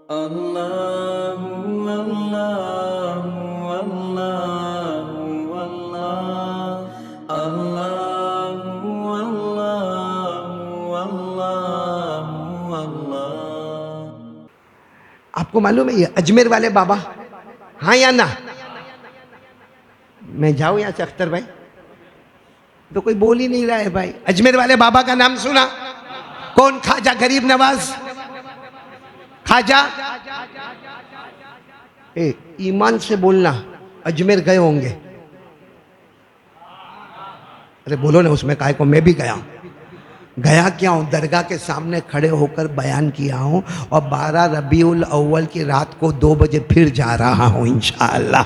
अल्लाहु अल्लाहु अल्लाहु अल्लाह अल्लाहु अल्लाहु अल्लाहु अल्लाह। आपको मालूम है ये अजमेर वाले बाबा, हाँ या ना? मैं जाऊं यहाँ से अख्तर भाई? तो कोई बोल ही नहीं रहा है भाई। अजमेर वाले बाबा का नाम सुना? कौन? ख्वाजा गरीब नवाज। ख्वाजा ईमान से बोलना, अजमेर गए होंगे? अरे बोलो ना, उसमें काय को मैं भी गया हूं। गया क्या हूँ, दरगाह के सामने खड़े होकर बयान किया हूँ और 12 रबीउल अव्वल की रात को 2 बजे फिर जा रहा हूँ इंशाअल्लाह।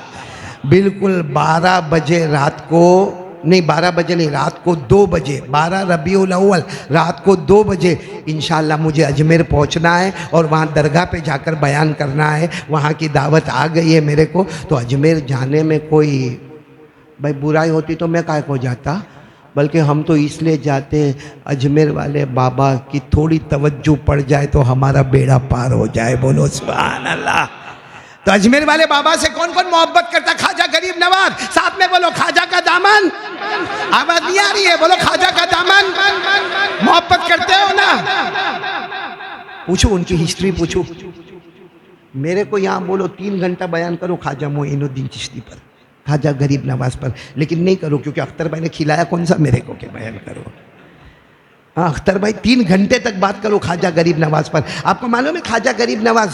बिल्कुल 12 बजे रात को नहीं, 12 बजे नहीं, रात को 2 बजे, 12 रबीउल अव्वल रात को 2 बजे इंशाअल्लाह मुझे अजमेर पहुंचना है और वहाँ दरगाह पे जाकर बयान करना है। वहाँ की दावत आ गई है मेरे को। तो अजमेर जाने में कोई भाई बुराई होती तो मैं काहे को जाता, बल्कि हम तो इसलिए जाते हैं अजमेर वाले बाबा की थोड़ी तवज्जो पड़ जाए तो हमारा बेड़ा पार हो जाए। बोलो सुभान अल्लाह। तो अजमेर वाले बाबा से कौन कौन मोहब्बत करता? ख्वाजा गरीब नवाज। साथ में बोलो ख्वाजा का दामन। आवाज नहीं आ रही है? बोलो ख्वाजा का दामन। मोहब्बत करते हो ना? पूछो उनकी हिस्ट्री पूछो। मेरे को यहाँ बोलो 3 घंटा बयान करो ख्वाजा मोइनुद्दीन चिश्ती पर, ख्वाजा गरीब नवाज पर, लेकिन नहीं करो क्योंकि अख्तर भाई ने खिलाया कौन सा मेरे को कि बयान करो। हाँ अख्तर भाई 3 घंटे तक बात करो ख्वाजा गरीब नवाज पर। आपको मालूम है ख्वाजा गरीब नवाज,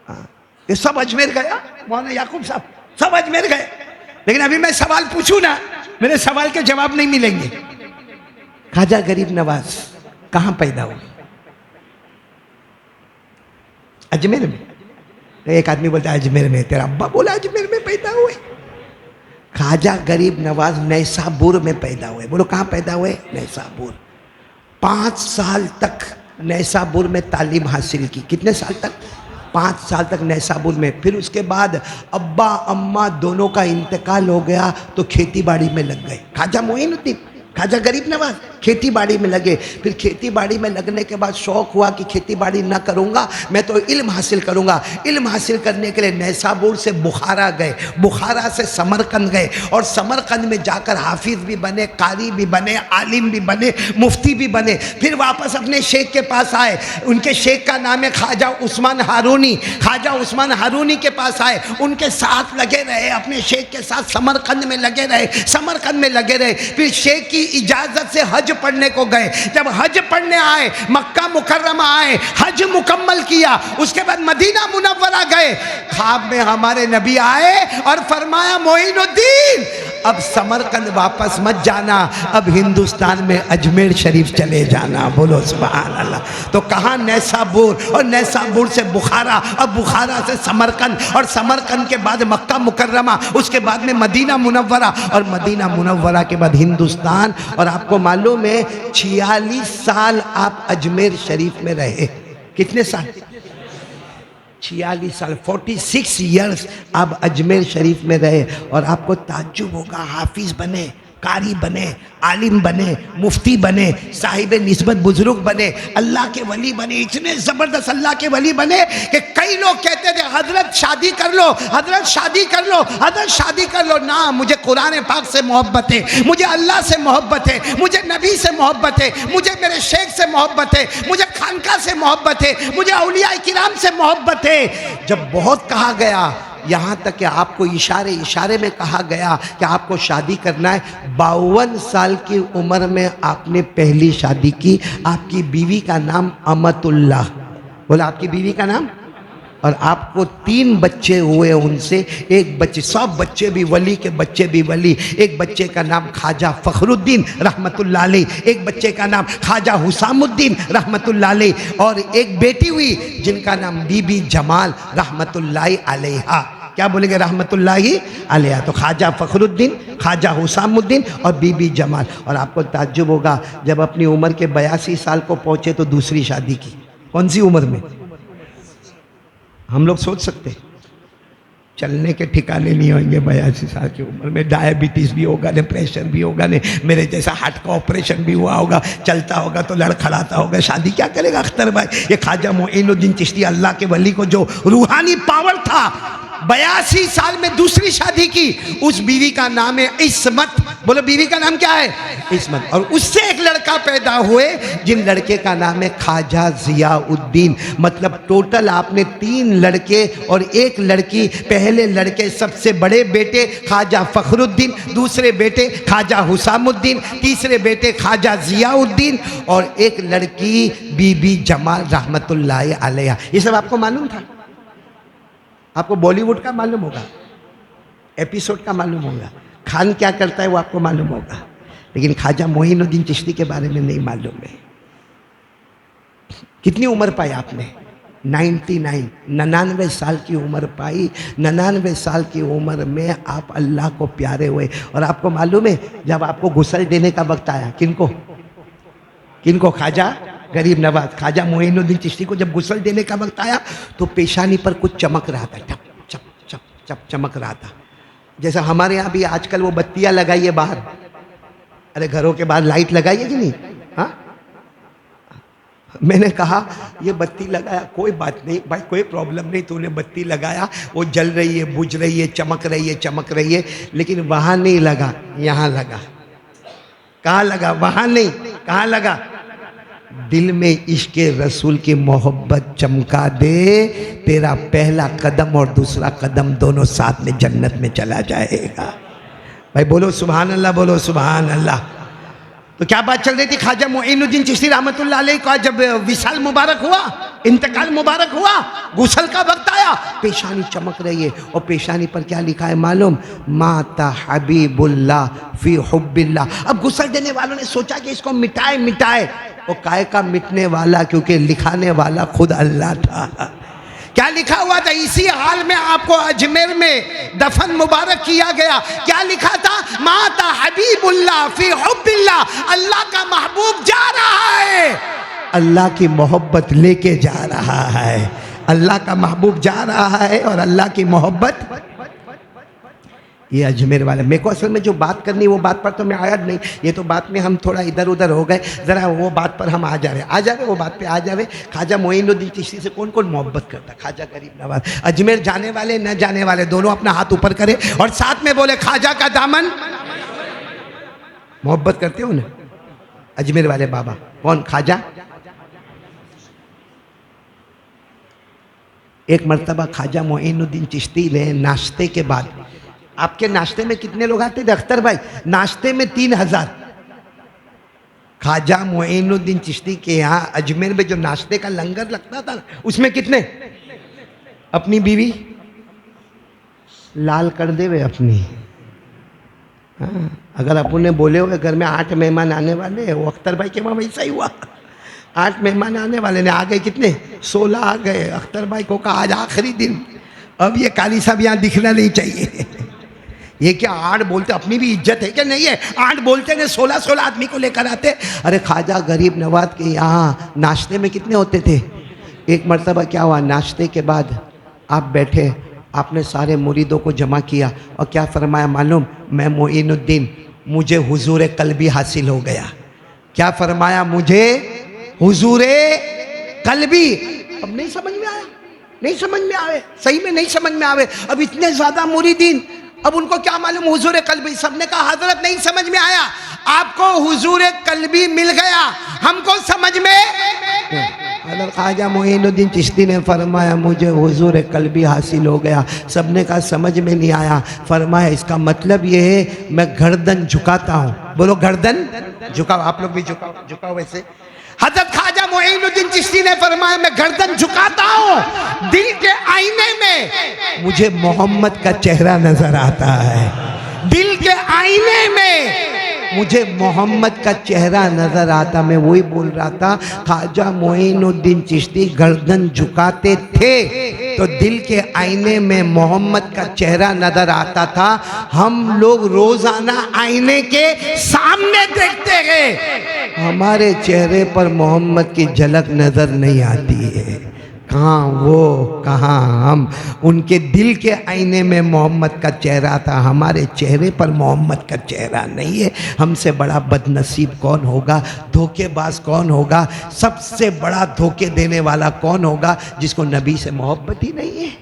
हाँ, ये सब अजमेर गया, मौलाना याकूब साहब सब अजमेर गए। लेकिन अभी मैं सवाल पूछूं ना, मेरे सवाल के जवाब नहीं मिलेंगे। ख्वाजा गरीब नवाज कहाँ पैदा हुए? अजमेर में। तो एक आदमी बोलता है अजमेर में, तेरा अब्बा बोला अजमेर में पैदा हुए। ख्वाजा गरीब नवाज नैसाबुर में पैदा हुए। बोलो कहाँ पैदा हुए? नैसाबुर। 5 साल तक नैसाबुर में तालीम हासिल की। कितने साल तक? 5 साल तक नैसाबुर में। फिर उसके बाद अब्बा अम्मा दोनों का इंतकाल हो गया तो खेती बाड़ी में लग गए। ख्वाजा मोइनुद्दीन, ख्वाजा गरीब नवाज खेती बाड़ी में लगे। फिर खेती बाड़ी में लगने के बाद शौक हुआ कि खेती बाड़ी ना करूँगा, मैं तो इल्म हासिल करूँगा। इल्म हासिल करने के लिए नैसाबुर से बुखारा गए, बुखारा से समरकंद गए और समरकंद में जाकर हाफिज भी बने, कारी भी बने, आलिम भी बने, मुफ्ती भी बने। फिर वापस अपने शेख के पास आए। उनके शेख का नाम है ख्वाजा उस्मान हारूनी। ख्वाजा उस्मान हारूनी के पास आए, उनके साथ लगे रहे, अपने शेख के साथ समरकंद में लगे रहे, समरकंद में लगे रहे। फिर शेख की इजाजत से हज पढ़ने को गए। जब हज पढ़ने आए, मक्का मुकर्रमा आए, हज मुकम्मल किया, उसके बाद मदीना मुनव्वरा गए। ख्वाब में हमारे नबी आए और फरमाया मोइनुद्दीन अब समरकंद वापस मत जाना, अब हिंदुस्तान में अजमेर शरीफ चले जाना। बोलो सुभान अल्लाह। तो कहाँ? नैसाबुर, और नैसाबुर से बुखारा, अब बुखारा से समरकंद, और समरकंद के बाद मक्का मुकर्रमा, उसके बाद में मदीना मुनव्वरा, और मदीना मुनव्वरा के बाद हिंदुस्तान। और आपको मालूम है 46 साल आप अजमेर शरीफ में रहे। कितने साल? 46 साल, 46 ईयर्स आप अजमेर शरीफ में रहे। और आपको ताज्जुब होगा, हाफिज बने, कारी बने, आलिम बने, मुफ्ती बने, साहिब निस्बत बुजुर्ग बने, अल्लाह के वली बने। इतने ज़बरदस्त अल्लाह के वली बने कि कई लोग कहते थे हजरत शादी कर लो, हजरत शादी कर लो, हजरत शादी कर लो। ना, मुझे कुरान पाक से मोहब्बत है, मुझे अल्लाह से मोहब्बत है, मुझे नबी से मोहब्बत है, मुझे मेरे शेख से मोहब्बत है, मुझे खानका से मोहब्बत है, मुझे औलिया किराम से मोहब्बत है। जब बहुत कहा गया, यहाँ तक कि आपको इशारे इशारे में कहा गया कि आपको शादी करना है। 52 साल की उम्र में आपने पहली शादी की। आपकी बीवी का नाम अमतुल्लाह। बोला आपकी बीवी का नाम। और आपको 3 बच्चे हुए उनसे। एक बच्चे, सब बच्चे भी वली के बच्चे भी वली। एक बच्चे का नाम ख्वाजा फखरुद्दीन रहमतुल्लाह अलैह, एक बच्चे का नाम ख्वाजा हुसामुद्दीन रहमतुल्लाह अलैह, और एक बेटी हुई जिनका नाम बीबी जमाल रहमतुल्लाह अलैहा। क्या बोलेंगे? रहमतुल्लाही अलैहा। तो ख्वाजा फखरुद्दीन, ख्वाजा हुसामुद्दीन और बीबी जमाल। और आपको ताज्जुब होगा, जब अपनी उम्र के 82 साल को पहुँचे तो दूसरी शादी की। कौन सी उम्र में? हम लोग सोच सकते। चलने के ठिकाने नहीं होंगे 82 साल की उम्र में। डायबिटीज़ भी होगा ने, प्रेशर भी होगा ने, मेरे जैसा हार्ट का ऑपरेशन भी हुआ होगा, चलता होगा तो लड़खड़ाता होगा। शादी क्या करेगा अख्तर भाई? ये ख्वाजा मोइनुद्दीन चिश्ती अल्लाह के वली को जो रूहानी पावर था, 82 साल में दूसरी शादी की। उस बीवी का नाम है इस्मत। बोलो बीवी का नाम क्या है? इस्मत। और उससे एक लड़का पैदा हुए जिन लड़के का नाम है ख्वाजा जियाउद्दीन। मतलब टोटल आपने 3 लड़के और 1 लड़की। पहले लड़के सबसे बड़े बेटे ख्वाजा फखरुद्दीन, दूसरे बेटे ख्वाजा हुसामुद्दीन, तीसरे बेटे ख्वाजा जियाउद्दीन और 1 लड़की बीबी जमाल रहमतुल्लाह अलैहा। ये सब आपको मालूम था? आपको बॉलीवुड का मालूम होगा, एपिसोड का मालूम होगा, खान क्या करता है वो आपको मालूम होगा, लेकिन ख्वाजा मोइनुद्दीन चिश्ती के बारे में नहीं मालूम है। कितनी उम्र पाई आपने? 99 साल की उम्र पाई। 99 साल की उम्र में आप अल्लाह को प्यारे हुए। और आपको मालूम है जब आपको गुस्ल देने का वक्त आया, किनको किनको? ख्वाजा गरीब नवाज ख्वाजा मोइनुद्दीन चिश्ती को जब गुस्ल देने का वक्त आया तो पेशानी पर कुछ चमक रहा था, चप चप चप चप चमक रहा था। जैसा हमारे यहाँ भी आजकल वो बत्तियाँ लगाइए बाहर, अरे घरों के बाहर लाइट लगाइए कि नहीं? हाँ, मैंने कहा ये बत्ती लगाया, कोई बात नहीं भाई, कोई प्रॉब्लम नहीं, तूने बत्ती लगाया, वो जल रही है, बुझ रही है, चमक रही है, लेकिन वहाँ नहीं लगा, यहाँ लगा। कहाँ लगा? वहाँ नहीं, कहाँ लगा? दिल में इश्क रसूल की मोहब्बत चमका दे, तेरा पहला कदम और दूसरा कदम दोनों साथ में जन्नत में चला जाएगा। भाई बोलो सुभान अल्लाह, बोलो सुभान अल्लाह। तो क्या बात चल रही थी? ख्वाजा मोइनुद्दीन चिश्ती रहमतुल्लाह अलैह का जब विसाल मुबारक हुआ, इंतकाल मुबारक हुआ, गुस्ल का वक्त आया, पेशानी चमक रही है। और पेशानी पर क्या लिखा है मालूम? माता हबीबुल्लाह फी हुब्बिल्लाह। अब गुस्ल देने वालों ने सोचा कि इसको मिटाए। वो काय का मिटने वाला, क्योंकि लिखाने वाला खुद अल्लाह था। क्या लिखा हुआ था? इसी हाल में आपको अजमेर में दफन मुबारक किया गया। क्या लिखा था? माता हबीबुल्लाह फी हुब्बिल्लाह, अल्लाह का महबूब जा रहा है, अल्लाह की मोहब्बत लेके जा रहा है, अल्लाह का महबूब जा रहा है और अल्लाह की मोहब्बत। ये अजमेर वाले, मेरे को असल में जो बात करनी वो बात पर तो मैं आया नहीं, ये तो बात में हम थोड़ा इधर उधर हो गए, ज़रा वो बात पर हम आ जा रहे वो बात पे आ जा रहे। ख्वाजा मोइनुद्दीन चिश्ती से कौन कौन मोहब्बत करता? ख्वाजा गरीब नवाज। अजमेर जाने वाले न जाने वाले दोनों अपना हाथ ऊपर करें और साथ में बोले ख्वाजा का दामन। मोहब्बत करते हो ना अजमेर वाले बाबा? कौन? ख्वाजा। एक मरतबा ख्वाजा मोइनुद्दीन चिश्ती ने नाश्ते के बाद, आपके नाश्ते में कितने लोग आते थे अख्तर भाई? नाश्ते में 3000। ख्वाजा मोइनुद्दीन चिश्ती के यहाँ अजमेर में जो नाश्ते का लंगर लगता था उसमें कितने? अपनी बीवी लाल कर दे वे अपनी। हाँ, अगर अपन ने बोले हुए घर में 8 मेहमान आने वाले हैं, वो अख्तर भाई के वहाँ वैसा ही हुआ। 8 मेहमान आने वाले ने, आ गए कितने? 16 आ गए। अख्तर भाई को कहा आज आखिरी दिन, अब ये काली साहब यहाँ दिखना नहीं चाहिए। ये क्या 8 बोलते? अपनी भी इज्जत है क्या? नहीं है। 8 बोलते हैं, 16 आदमी को लेकर आते। अरे ख्वाजा गरीब नवाज के यहाँ नाश्ते में कितने होते थे? एक मरतबा क्या हुआ, नाश्ते के बाद आप बैठे, आपने सारे मुरीदों को जमा किया और क्या फरमाया मालूम? मैं मोइनुद्दीन, मुझे हुजूर कल्बी हासिल हो गया। क्या फरमाया? मुझे हुजूर कल्बी। अब नहीं समझ में आया, नहीं समझ में आवे, सही में नहीं समझ में आवे। अब इतने ज्यादा मुरीदीन, अब उनको क्या मालूम हुजूर कल्बी? सबने कहा हजरत नहीं समझ में आया, आपको हुजूर कल्बी मिल गया, हमको समझ में। हज़रत ख्वाजा मोइनुद्दीन चिश्ती ने फरमाया मुझे हुजूर कल्बी हासिल हो गया। सबने कहा समझ में नहीं आया। फरमाया इसका मतलब ये है मैं गर्दन झुकाता हूँ। बोलो गर्दन झुकाओ, आप लोग भी झुकाओ वैसे। हज़रत ख्वाजा मोइनुद्दीन चिश्ती ने फरमाया मैं गर्दन झुकाता हूँ, दिल के आईने में मुझे मोहम्मद का चेहरा नजर आता है। दिल के आईने में मुझे मोहम्मद का चेहरा नजर आता। मैं वही बोल रहा था, ख्वाजा मोइनुद्दीन चिश्ती गर्दन झुकाते थे तो दिल के आईने में मोहम्मद का चेहरा नजर आता था। हम लोग रोजाना आईने के सामने देखते हैं, हमारे चेहरे पर मोहम्मद की झलक नजर नहीं आती है। कहाँ वो कहाँ हम। उनके दिल के आईने में मोहम्मद का चेहरा था, हमारे चेहरे पर मोहम्मद का चेहरा नहीं है। हमसे बड़ा बदनसीब कौन होगा, धोखेबाज कौन होगा, सबसे बड़ा धोखे देने वाला कौन होगा जिसको नबी से मोहब्बत ही नहीं है।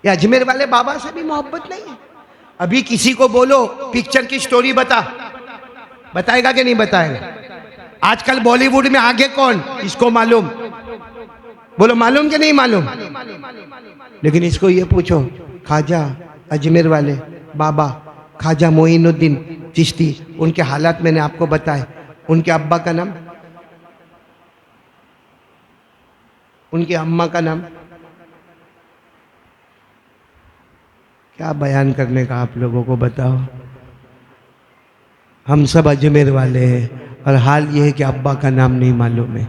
या अजमेर वाले बाबा से भी मोहब्बत नहीं है। अभी किसी को बोलो पिक्चर की स्टोरी बताएगा कि नहीं बताएगा? आजकल बॉलीवुड में आगे कौन, इसको मालूम? बोलो मालूम कि नहीं मालूम? लेकिन इसको ये पूछो, ख्वाजा अजमेर वाले बाबा ख्वाजा मोइनुद्दीन चिश्ती, उनके हालात मैंने आपको बताए। उनके अब्बा का नाम, उनकी अम्मा का नाम, क्या बयान करने का आप लोगों को बताओ। हम सब अजमेर वाले हैं और हाल ये है कि अब्बा का नाम नहीं मालूम है।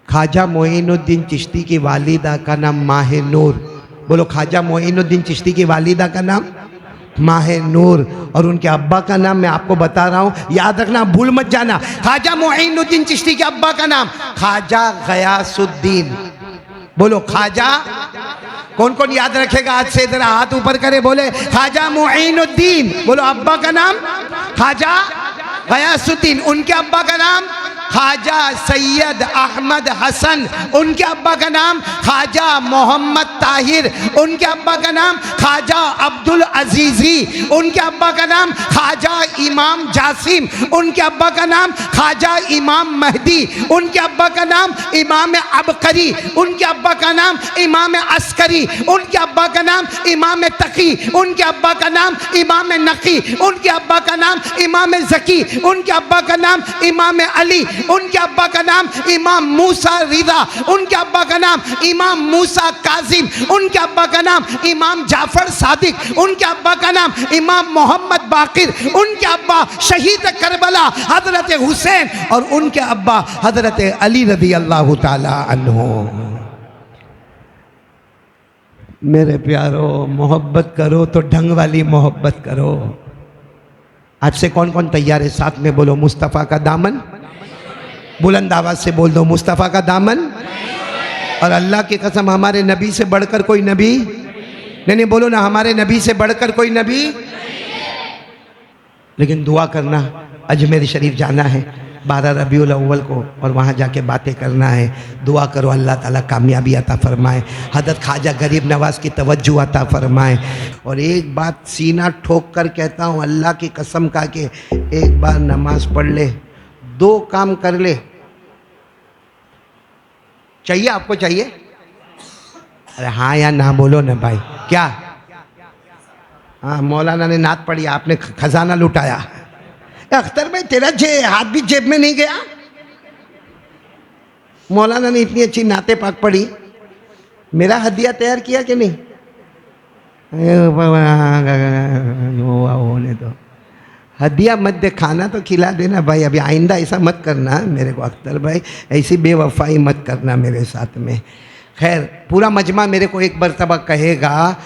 ख्वाजा मोइनुद्दीन चिश्ती की वालिदा का नाम माहे नूर। बोलो ख्वाजा मोइनुद्दीन चिश्ती की वालिदा का नाम माहे नूर, और उनके अब्बा का नाम मैं आपको बता रहा हूँ, याद रखना, भूल मत जाना। ख्वाजा मोइनुद्दीन चिश्ती के अब्बा का नाम ख्वाजा गयासुद्दीन। बोलो ख्वाजा, कौन कौन याद रखेगा आज से जरा हाथ ऊपर करे, बोले ख्वाजा मोइनुद्दीन। बोलो अब्बा का नाम ख्वाजा गयासुद्दीन, उनके अब्बा का नाम ख्वाजा सैयद अहमद हसन, उनके अब्बा का नाम ख्वाजा मोहम्मद ताहिर, उनके अब्बा का नाम ख्वाजा अब्दुल अजीजी, उनके अब्बा का नाम ख्वाजा इमाम जासिम, उनके अब्बा का नाम ख्वाजा इमाम महदी, उनके अब्बा का नाम इमाम अबकरी, उनके अब्बा का नाम इमाम अस्करी, उनके अब्बा का नाम इमाम तकी, उनके अब्बा का नाम इमाम नकी, उनके अब्बा का नाम इमाम जकी, उनके अब्बा का नाम इमाम अली, उनके अब्बा का नाम इमाम मूसा रिदा, उनके अब्बा का नाम इमाम मूसा काजिम, उनके अब्बा का नाम इमाम जाफर सादिक, उनके अब्बा का नाम इमाम मोहम्मद बाकिर, उनके अब्बा शहीद करबला हजरत हुसैन, और उनके अब्बा हजरत अली रदी अल्लाह ताला अन्हु। मेरे प्यारो, मोहब्बत करो तो ढंग वाली मोहब्बत करो। आज से कौन कौन तैयार है? साथ में बोलो मुस्तफ़ा का दामन, बुलंद आवाज से बोल दो मुस्तफ़ा का दामन। और अल्लाह की कसम हमारे नबी से बढ़कर कोई नबी नहीं, बोलो ना, हमारे नबी से बढ़कर कोई नबी। लेकिन दुआ करना, अजमेर शरीफ जाना है 12 रबीउल अव्वल को और वहाँ जाके बातें करना है। दुआ करो अल्लाह ताला कामयाबी अता फरमाए, हज़रत ख्वाजा गरीब नवाज की तवज्जो अता फरमाए। और एक बात सीना ठोक कर कहता हूँ, अल्लाह की कसम का कि एक बार नमाज पढ़ ले, 2 काम कर ले। चाहिए आपको? चाहिए? अरे हाँ या ना बोलो ना भाई। क्या? हाँ, मौलाना ने नात पढ़ी, आपने खजाना लुटाया। अख्तर भाई तेरा हाथ भी जेब में नहीं गया? मौलाना ने इतनी अच्छी नाते पाक पढ़ी, मेरा हदिया तैयार किया कि नहीं? होने दो, हदिया मत दे, खाना तो खिला देना भाई। अभी आइंदा ऐसा मत करना मेरे को अख्तर भाई, ऐसी बेवफाई मत करना मेरे साथ में। खैर, पूरा मजमा मेरे को एक मरतबा कहेगा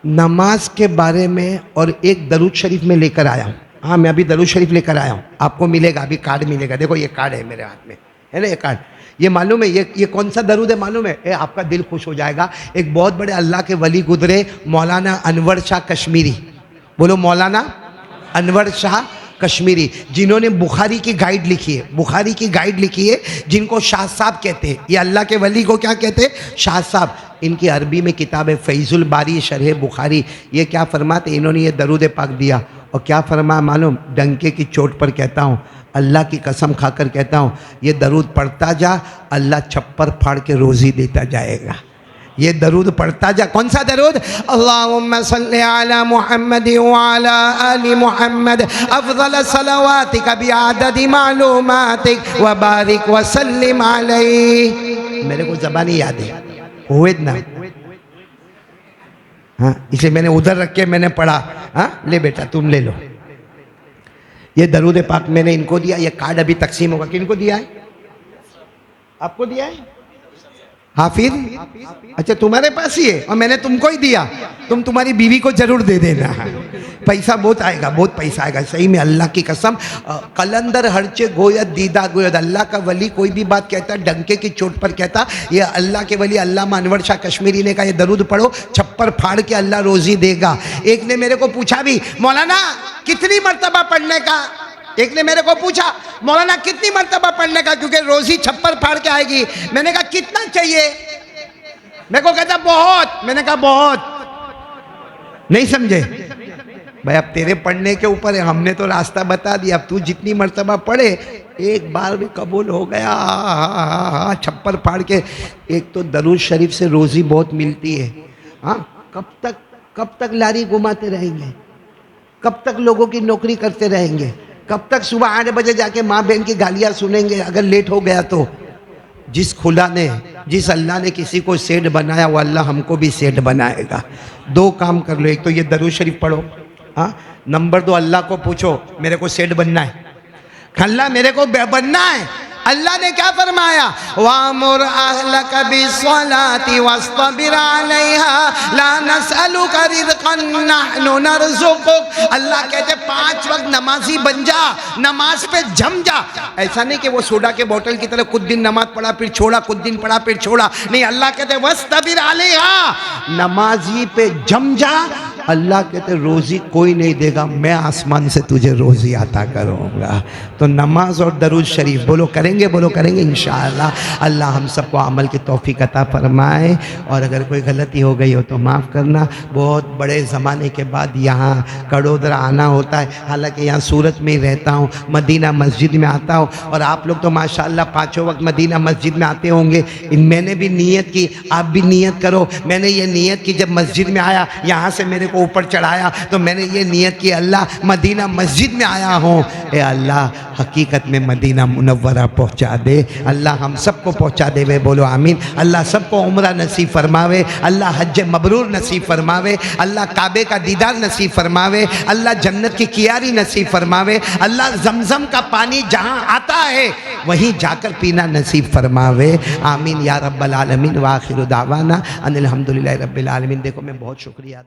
नमाज के बारे में, और एक दरूद शरीफ में लेकर आया हूँ। हाँ, मैं अभी दरूद शरीफ लेकर आया हूँ, आपको मिलेगा, अभी कार्ड मिलेगा। देखो ये कार्ड है मेरे हाथ में, है ना ये कार्ड। ये मालूम है ये कौन सा दरूद है मालूम है? आपका दिल खुश हो जाएगा। एक बहुत बड़े अल्लाह के वली गुजरे, मौलाना अनवर शाह कश्मीरी। बोलो मौलाना अनवर शाह कश्मीरी, जिन्होंने बुखारी की गाइड लिखी है। बुखारी की गाइड लिखी है, जिनको शाह साहब कहते हैं। ये अल्लाह के वली को क्या कहते हैं? शाह साहब। इनकी अरबी में किताब है फैजुल बारी शरह बुखारी। ये क्या फरमाते, इन्होंने ये दरूद पाक दिया और क्या फरमाया मालूम? डंके की चोट पर कहता हूँ, अल्लाह की कसम खाकर कहता हूँ, ये दरूद पढ़ता जा, अल्लाह छप्पर फाड़ के रोज़ी देता जाएगा। ये दरूद पढ़ता जा। कौन सा दरूद? अल्लाहुम्मा सल्ली अला मुहम्मद व अला आलि मुहम्मद अफज़ल सलावातिक बिअददि मालूमातिक व बारिक व सल्लिम अलैहि। मेरे को ज़बानी याद है, हुए ना, हाँ, इसलिए मैंने उधर रख के मैंने पढ़ा। हाँ, ले बेटा तुम ले लो। ये दरूद पाक मैंने इनको दिया। ये कार्ड अभी तकसीम होगा। किनको दिया है? आपको दिया है? हाफिज? अच्छा, तुम्हारे पास ही है और मैंने तुमको ही दिया। तुम तुम्हारी बीवी को जरूर दे देना। पैसा बहुत आएगा, बहुत पैसा आएगा। सही में अल्लाह की कसम, कलंदर हरचे गोयत दीदा गोयत, अल्लाह का वली कोई भी बात कहता है डंके की चोट पर कहता। ये अल्लाह के वली अल्लामा अनवर शाह कश्मीरी ने कहा, ये दरूद पढ़ो, छप्पर फाड़ के अल्लाह रोजी देगा। एक ने मेरे को पूछा भी, मौलाना कितनी मर्तबा पढ़ने का? एक ने मेरे को पूछा, मौलाना कितनी मर्तबा पढ़ने का, क्योंकि रोजी छप्पर फाड़ के आएगी। मैंने कहा कितना चाहिए? मेरे को कहता बहुत। मैंने कहा बहुत नहीं समझे भाई, अब तेरे पढ़ने के ऊपर है, हमने तो रास्ता बता दिया। अब तू जितनी मर्तबा पढ़े, एक बार भी कबूल हो गया। छप्पर फाड़ के। एक तो दरूद शरीफ से रोजी बहुत मिलती है। हाँ, कब तक लारी घुमाते रहेंगे? कब तक लोगों की नौकरी करते रहेंगे? कब तक सुबह 8 बजे जाके माँ बहन की गालियाँ सुनेंगे अगर लेट हो गया तो? जिस खुदा ने, जिस अल्लाह ने किसी को सेठ बनाया, वो अल्लाह हमको भी सेठ बनाएगा। 2 काम कर लो, एक तो ये दरूद शरीफ पढ़ो, हाँ। नंबर 2, अल्लाह को पूछो मेरे को सेठ बनना है, अल्लाह मेरे को बनना है। अल्लाह ने क्या फरमाया? वामुर अहलक बिस्सलाति वस्तबिर अलैहा ला नसअलुका रिज़क़न नहनु नरज़ुकुक। अल्लाह कहते 5 वक्त नमाजी बन जा, नमाज पे जम जा। ऐसा नहीं कि वो सोडा के बोतल की तरह कुछ दिन नमाज पढ़ा फिर छोड़ा, कुछ दिन पढ़ा फिर छोड़ा। नहीं, अल्लाह कहते वस्तबिर अलैहा, नमाजी पे जम जा। अल्लाह कहते रोज़ी कोई नहीं देगा, मैं आसमान से तुझे रोज़ी अता करूँगा। तो नमाज और दरूद शरीफ बोलो करेंगे इंशाअल्लाह। अल्लाह हम सबको अमल की तौफीक अता फरमाए। और अगर कोई गलती हो गई हो तो माफ़ करना। बहुत बड़े ज़माने के बाद यहाँ कड़ोदरा आना होता है, हालांकि यहाँ सूरत में ही रहता हूँ, मदीना मस्जिद में आता हूँ। और आप लोग तो माशाअल्लाह 5 वक्त मदीना मस्जिद में आते होंगे। मैंने भी नीयत की, आप भी नीयत करो। मैंने ये नीयत की, जब मस्जिद में आया, यहाँ से मेरे को ऊपर चढ़ाया तो मैंने ये नीयत की, अल्लाह मदीना मस्जिद में आया हूँ, ए अल्लाह हकीकत में मदीना मुनव्वरा पहुँचा दे। अल्लाह हम सबको पहुँचा दे, वे बोलो आमीन। अल्लाह सबको उम्रा नसीब फरमावे, अल्लाह हज मबरूर नसीब फरमावे, अल्लाह काबे का दीदार नसीब फरमावे, अल्लाह जन्नत की कियारी नसीब फरमावे, अल्लाह जमजम का पानी जहाँ आता है वहीं जाकर पीना नसीब फरमावे। आमीन या रब्बल आलमीन। व आखिरु दावाना अनिल हम्दुलिल्लाहि रब्बिल आलमीन। देखो मैं बहुत शुक्रिया